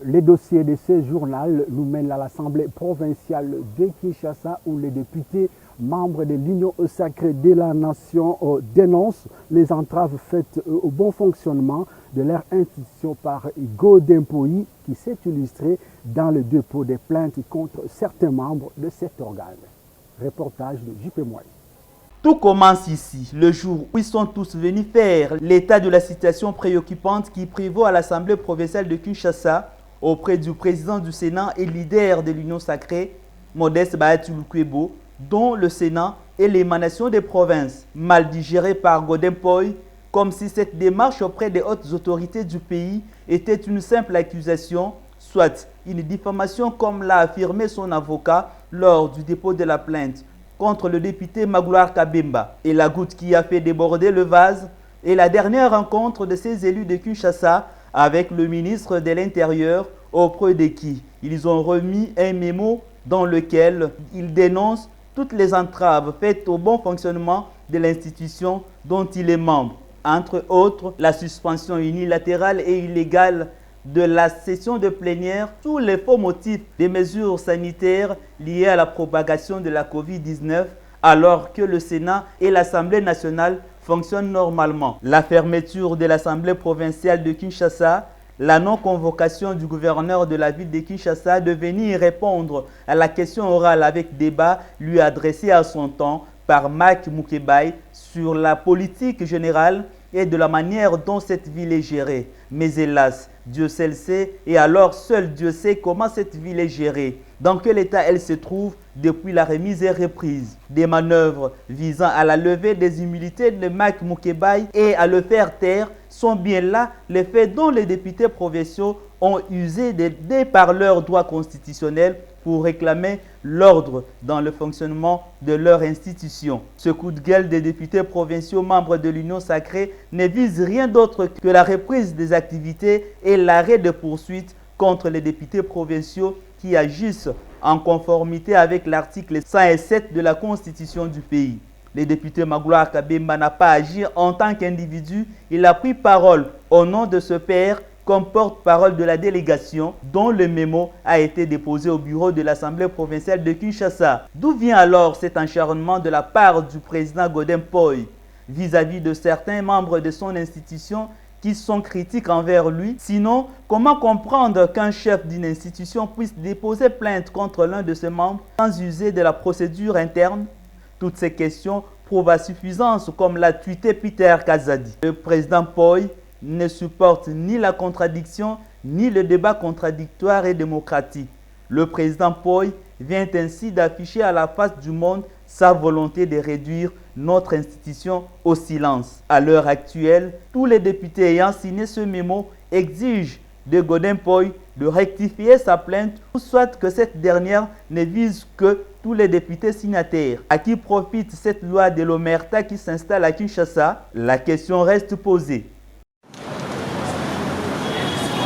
Les dossiers de ce journal nous mènent à l'Assemblée provinciale de Kinshasa où les députés membres de l'Union sacrée de la nation dénoncent les entraves faites au bon fonctionnement de leur institution par Godin Poyi qui s'est illustré dans le dépôt des plaintes contre certains membres de cet organe. Reportage de J.P. Moy. Tout commence ici, le jour où ils sont tous venus faire l'état de la situation préoccupante qui prévaut à l'Assemblée provinciale de Kinshasa auprès du président du Sénat et leader de l'Union sacrée, Modeste Bahati Lukwebo, dont le Sénat est l'émanation des provinces, mal digérée par Godin Poyi, comme si cette démarche auprès des hautes autorités du pays était une simple accusation, soit une diffamation comme l'a affirmé son avocat lors du dépôt de la plainte contre le député Magloire Kabemba. Et la goutte qui a fait déborder le vase est la dernière rencontre de ces élus de Kinshasa avec le ministre de l'Intérieur auprès de qui ils ont remis un mémo dans lequel ils dénoncent toutes les entraves faites au bon fonctionnement de l'institution dont il est membre. Entre autres, la suspension unilatérale et illégale de la session de plénière sous les faux motifs des mesures sanitaires liées à la propagation de la COVID-19 alors que le Sénat et l'Assemblée nationale fonctionnent normalement. La fermeture de l'Assemblée provinciale de Kinshasa, la non-convocation du gouverneur de la ville de Kinshasa de venir répondre à la question orale avec débat lui adressée à son temps par Mike Mukebai sur la politique générale et de la manière dont cette ville est gérée. Mais hélas, Dieu seul sait, et alors seul Dieu sait comment cette ville est gérée, dans quel état elle se trouve depuis la remise et reprise. Des manœuvres visant à la levée des immunités de Mike Mukebai et à le faire taire sont bien là les faits dont les députés provinciaux ont usé des par leurs droits constitutionnels pour réclamer l'ordre dans le fonctionnement de leur institution. Ce coup de gueule des députés provinciaux membres de l'Union sacrée ne vise rien d'autre que la reprise des activités et l'arrêt de poursuites contre les députés provinciaux qui agissent en conformité avec l'article 107 de la Constitution du pays. Le député Magloire Kabemba n'a pas agi en tant qu'individu, il a pris parole au nom de ce père comme porte-parole de la délégation dont le mémo a été déposé au bureau de l'Assemblée provinciale de Kinshasa. D'où vient alors cet acharnement de la part du président Godin Poyi vis-à-vis de certains membres de son institution qui sont critiques envers lui? Sinon, comment comprendre qu'un chef d'une institution puisse déposer plainte contre l'un de ses membres sans user de la procédure interne? Toutes ces questions prouvent à suffisance, comme l'a tweeté Peter Kazadi. Le président Poyi ne supporte ni la contradiction, ni le débat contradictoire et démocratique. Le président Poyi vient ainsi d'afficher à la face du monde sa volonté de réduire notre institution au silence. À l'heure actuelle, tous les députés ayant signé ce mémo exigent de Godin Poyi de rectifier sa plainte, ou soit que cette dernière ne vise que tous les députés signataires. À qui profite cette loi de l'Omerta qui s'installe à Kinshasa? La question reste posée.